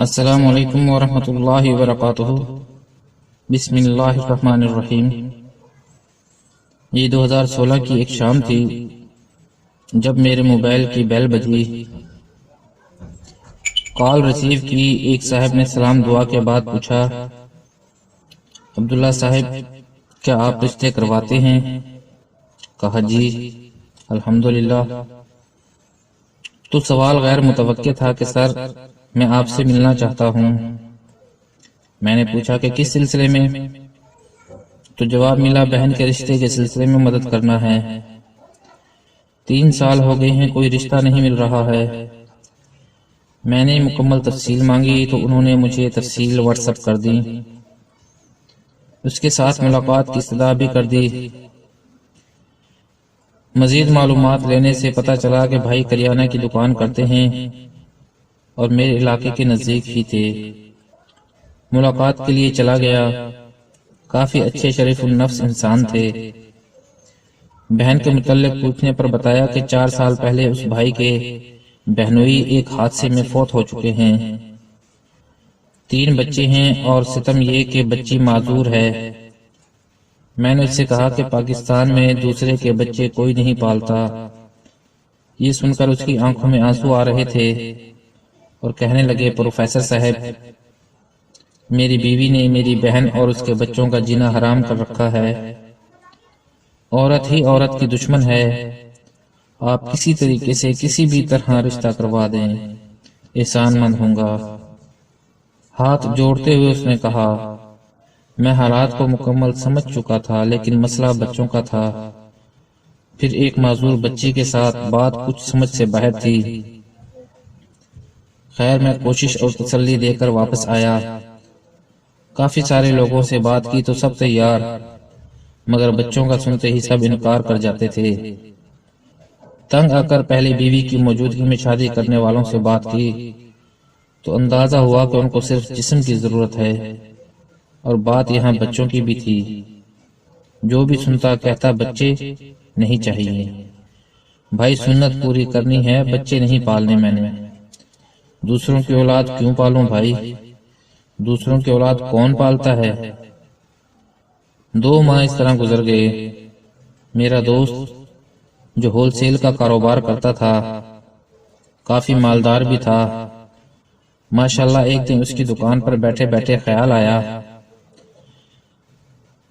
السلام علیکم ورحمۃ اللہ وبرکاتہ۔ بسم اللہ الرحمن الرحیم۔ یہ 2016 کی ایک شام تھی جب میرے موبائل کی بیل بجی۔ کال ریسیو کی۔ ایک صاحب نے سلام دعا کے بعد پوچھا، عبداللہ صاحب کیا آپ رشتے کرواتے ہیں؟ کہا جی الحمدللہ۔ تو سوال غیر متوقع تھا کہ سر میں آپ سے ملنا چاہتا ہوں۔ میں نے پوچھا کہ کس سلسلے میں؟ تو جواب ملا بہن کے رشتے کے سلسلے میں مدد کرنا ہے۔ 3 سال ہو گئے ہیں کوئی رشتہ نہیں مل رہا ہے۔ میں نے مکمل تفصیل مانگی تو انہوں نے مجھے تفصیل واٹس ایپ کر دی، اس کے ساتھ ملاقات کی استدعا بھی کر دی۔ مزید معلومات لینے سے پتہ چلا کہ بھائی کریانہ کی دکان کرتے ہیں اور میرے علاقے کے نزدیک ہی تھے۔ ملاقات کے لیے چلا گیا۔ کافی اچھے شریف النفس انسان تھے۔ بہن کے متعلق پوچھنے پر بتایا کہ 4 سال پہلے اس بھائی کے بہنوئی ایک حادثے میں فوت ہو چکے ہیں۔ 3 بچے ہیں اور ستم یہ کہ بچی معذور ہے۔ میں نے اس سے کہا کہ پاکستان میں دوسرے کے بچے کوئی نہیں پالتا۔ یہ سن کر اس کی آنکھوں میں آنسو آ رہے تھے اور کہنے لگے، پروفیسر صاحب میری بیوی نے میری بہن اور اس کے بچوں کا جینا حرام کر رکھا ہے۔ عورت ہی عورت کی دشمن ہے۔ آپ کسی طریقے سے کسی بھی طرح رشتہ کروا دیں، احسان مند ہوں گا۔ ہاتھ جوڑتے ہوئے اس نے کہا، میں حالات کو مکمل سمجھ چکا تھا لیکن مسئلہ بچوں کا تھا۔ پھر ایک معذور بچی کے ساتھ بات کچھ سمجھ سے باہر تھی۔ خیر میں کوشش اور تسلی دے کر واپس آیا۔ کافی سارے لوگوں سے بات کی تو سب تیار، مگر بچوں کا سنتے ہی سب انکار کر جاتے تھے۔ تنگ آ کر پہلے بیوی کی موجودگی میں شادی کرنے والوں سے بات کی تو اندازہ ہوا کہ ان کو صرف جسم کی ضرورت ہے، اور بات یہاں بچوں کی بھی تھی۔ جو بھی سنتا کہتا بچے نہیں چاہیے بھائی، سنت پوری کرنی ہے، بچے نہیں پالنے میں نے۔ دوسروں کی اولاد کیوں پالوں بھائی؟ دوسروں کی اولاد کون پالتا ہے؟ 2 ماہ اس طرح گزر گئے۔ میرا دوست جو ہول سیل کا کاروبار کرتا تھا، کافی مالدار بھی تھا، ماشاءاللہ ایک دن اس کی دکان پر بیٹھے بیٹھے خیال آیا۔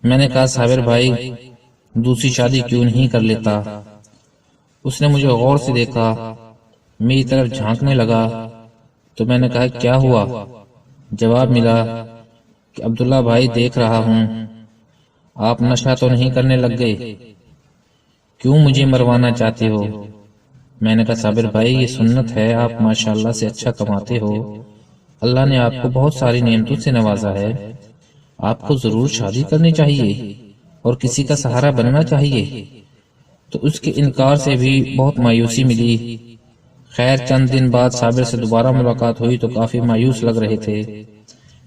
میں نے کہا، صابر بھائی دوسری شادی کیوں نہیں کر لیتا؟ اس نے مجھے غور سے دیکھا، میری طرف جھانکنے لگا تو میں نے کہا، کیا ہوا؟ جواب ملا کہ عبداللہ بھائی دیکھ رہا ہوں آپ نشہ تو نہیں کرنے لگ گئے، کیوں مجھے مروانا چاہتے ہو؟ میں نے کہا، صابر بھائی یہ سنت ہے، آپ ماشاءاللہ سے اچھا کماتے ہو، اللہ نے آپ کو بہت ساری نعمتوں سے نوازا ہے، آپ کو ضرور شادی کرنی چاہیے اور کسی کا سہارا بننا چاہیے۔ تو اس کے انکار سے بھی بہت مایوسی ملی۔ خیر چند دن بعد صابر سے دوبارہ ملاقات ہوئی تو کافی مایوس لگ رہے تھے۔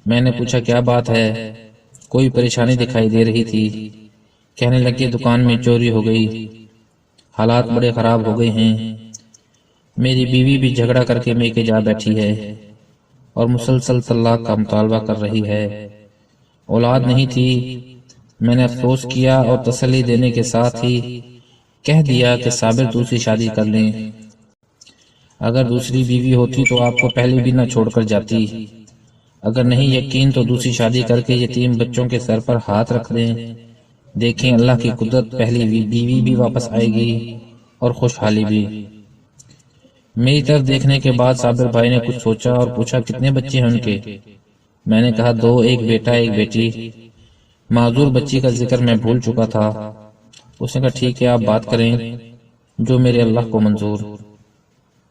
میں نے پوچھا، کیا بات ہے؟ کوئی پریشانی دکھائی دے رہی تھی۔ کہنے لگے، دکان میں چوری ہو گئی، حالات بڑے خراب ہو گئے ہیں، میری بیوی بھی جھگڑا کر کے میکے جا بیٹھی ہے اور مسلسل طلاق کا مطالبہ کر رہی ہے۔ اولاد نہیں تھی۔ میں نے افسوس کیا اور تسلی دینے کے ساتھ ہی کہہ دیا کہ صابر دوسری شادی کر لیں، اگر دوسری بیوی ہوتی تو آپ کو پہلے بھی نہ چھوڑ کر جاتی، اگر نہیں یقین تو دوسری شادی کر کے یتیم بچوں کے سر پر ہاتھ رکھ دیں، دیکھیں اللہ کی قدرت، پہلی بیوی بھی واپس آئے گی اور خوشحالی بھی۔ میری طرف دیکھنے کے بعد صابر بھائی نے کچھ سوچا اور پوچھا، کتنے بچے ہیں ان کے؟ میں نے کہا، 2، ایک بیٹا ایک بیٹی۔ معذور بچی کا ذکر میں بھول چکا تھا۔ اس نے کہا، ٹھیک ہے آپ بات کریں جو میرے اللہ کو منظور۔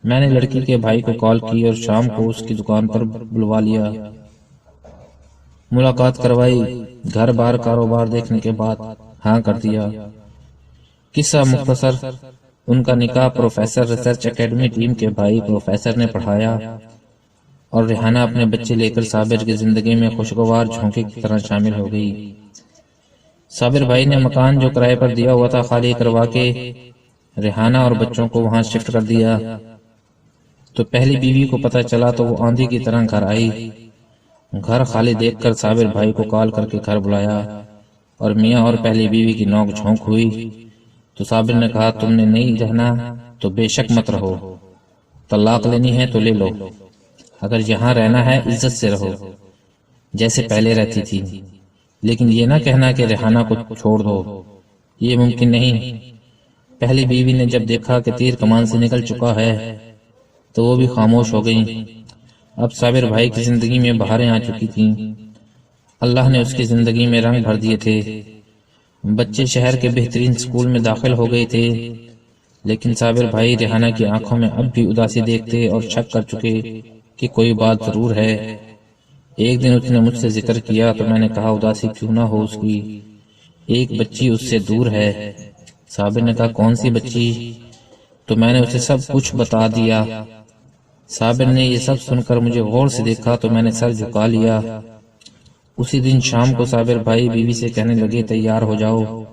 میں نے لڑکی کے بھائی کو کال کی اور شام کو اس کی دکان پر بلوا لیا، ملاقات کروائی، گھر بار کاروبار دیکھنے کے بعد ہاں کر دیا۔ قصہ مختصر، ان کا نکاح پروفیسر ریسرچ اکیڈمی ٹیم کے بھائی پروفیسر نے پڑھایا اور ریحانہ اپنے بچے لے کر صابر کی زندگی میں خوشگوار جھونکے کی طرح شامل ہو گئی۔ صابر بھائی نے مکان جو کرائے پر دیا ہوا تھا خالی کروا کے ریحانہ اور بچوں کو وہاں شفٹ کر دیا۔ تو پہلی بیوی کو پتہ چلا تو وہ آندھی کی طرح گھر آئی۔ گھر خالی دیکھ کر صابر بھائی کو کال کر کے گھر بلایا اور میاں اور پہلی بیوی کی نوک جھونک ہوئی تو صابر نے کہا تم نے نہیں رہنا تو بے شک مت رہو، طلاق لینی ہے تو لے لو، اگر یہاں رہنا ہے عزت سے رہو جیسے پہلے رہتی تھی، لیکن یہ نہ کہنا کہ ریحانہ کو چھوڑ دو، یہ ممکن نہیں۔ پہلی بیوی نے جب دیکھا کہ تیر کمان سے نکل چکا ہے تو وہ بھی خاموش ہو گئی۔ اب صابر بھائی کی زندگی میں بہاریں آ چکی تھیں، اللہ نے اس کی زندگی میں رنگ بھر دیے تھے، بچے شہر کے بہترین اسکول میں داخل ہو گئے تھے، لیکن صابر بھائی ریحانہ کی آنکھوں میں اب بھی اداسی دیکھتے اور شک کر چکے کہ کوئی بات ضرور ہے۔ ایک دن اس نے مجھ سے ذکر کیا تو میں نے کہا اداسی کیوں نہ ہو، اس کی ایک بچی اس سے دور ہے۔ صابر نے کہا کون سی بچی؟ تو میں نے اسے سب کچھ بتا دیا۔ صابر نے یہ سب سن کر مجھے غور سے دیکھا تو میں نے سر جھکا لیا۔ اسی دن شام کو صابر بھائی بیوی سے کہنے لگے تیار ہو جاؤ،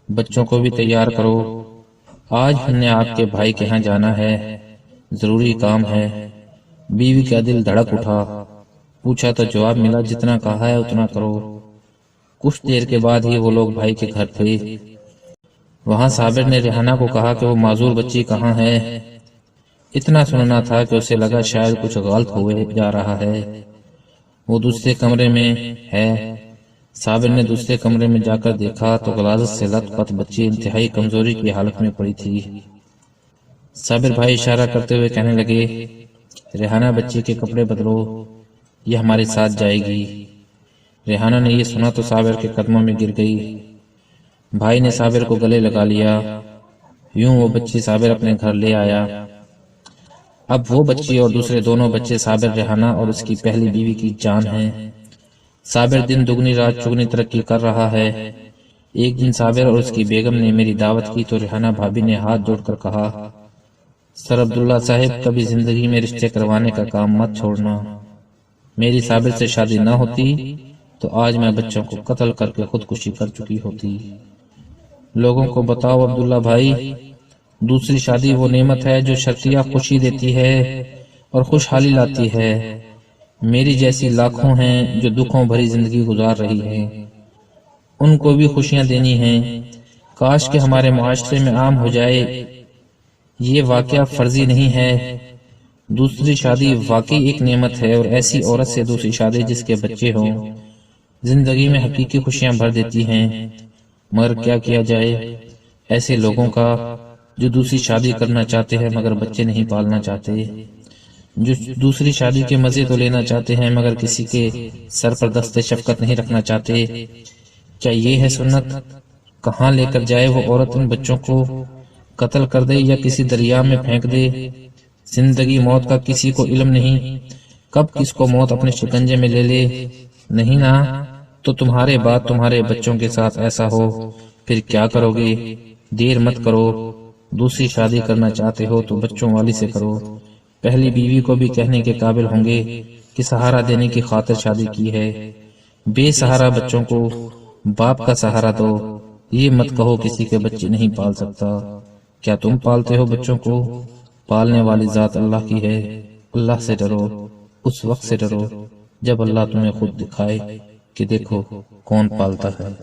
بچوں کو بھی تیار کرو، آج ہم نے آپ کے بھائی کے ہاں جانا ہے، ضروری کام ہے۔ بیوی کا دل دھڑک اٹھا، پوچھا تو جواب ملا جتنا کہا ہے اتنا کرو۔ کچھ دیر کے بعد ہی وہ لوگ بھائی کے گھر تھے۔ وہاں صابر نے ریحانہ کو کہا کہ وہ معذور بچی کہاں ہے۔ اتنا سننا تھا کہ اسے لگا شاید کچھ غلط ہوئے جا رہا ہے، وہ دوسرے کمرے میں ہے۔ صابر نے دوسرے کمرے میں جا کر دیکھا تو غلاظت سے لت پت بچی انتہائی کمزوری کی حالت میں پڑی تھی۔ صابر بھائی اشارہ کرتے ہوئے کہنے لگے ریحانہ بچی کے کپڑے بدلو، یہ ہمارے ساتھ جائے گی۔ ریحانہ نے یہ سنا تو صابر کے قدموں میں گر گئی۔ بھائی نے صابر کو گلے لگا لیا، یوں وہ بچی صابر اپنے گھر لے آیا۔ اب وہ بچی اور دوسرے دونوں بچے صابر ریحانہ اور اس کی پہلی بیوی کی جان ہیں۔ صابر دن دگنی رات چگنی ترقی کر رہا ہے۔ ایک دن صابر اور اس کی بیگم نے میری دعوت کی تو ریحانہ بھابی نے ہاتھ جوڑ کر کہا سر عبداللہ صاحب کبھی زندگی میں رشتے کروانے کا کام مت چھوڑنا، میری صابر سے شادی نہ ہوتی تو آج میں بچوں کو قتل کر کے خودکشی کر چکی ہوتی۔ لوگوں کو بتاؤ عبداللہ بھائی، دوسری شادی وہ نعمت ہے جو شرطیہ خوشی دیتی ہے اور خوشحالی لاتی ہے۔ میری جیسی لاکھوں ہیں جو دکھوں بھری زندگی گزار رہی ہیں، ان کو بھی خوشیاں دینی ہیں۔ کاش کہ ہمارے معاشرے میں عام ہو جائے، یہ واقعہ فرضی نہیں ہے۔ دوسری شادی واقعی ایک نعمت ہے اور ایسی عورت سے دوسری شادی جس کے بچے ہوں زندگی میں حقیقی خوشیاں بھر دیتی ہیں، مگر کیا کیا جائے ایسے لوگوں کا جو دوسری شادی کرنا چاہتے ہیں مگر بچے نہیں پالنا چاہتے، جو دوسری شادی کے مزے تو لینا چاہتے ہیں مگر کسی کے سر پر دست شفقت نہیں رکھنا چاہتے۔ کیا یہ ہے سنت؟ کہاں لے کر جائے وہ عورت ان بچوں کو؟ قتل کر دے یا کسی دریا میں پھینک دے؟ زندگی موت کا کسی کو علم نہیں، کب کس کو موت اپنے شکنجے میں لے لے۔ نہیں نا، تو تمہارے بعد تمہارے بچوں کے ساتھ ایسا ہو پھر کیا کرو گے؟ دیر مت کرو، دوسری شادی کرنا چاہتے ہو تو بچوں والی سے کرو۔ پہلی بیوی کو بھی کہنے کے قابل ہوں گے کہ سہارا دینے کی خاطر شادی کی ہے، بے سہارا بچوں کو باپ کا سہارا دو۔ یہ مت کہو کسی کے بچے نہیں پال سکتا، کیا تم پالتے ہو بچوں کو؟ پالنے والی ذات اللہ کی ہے۔ اللہ سے ڈرو، اس وقت سے ڈرو جب اللہ تمہیں خود دکھائے کہ دیکھو کون پالتا ہے۔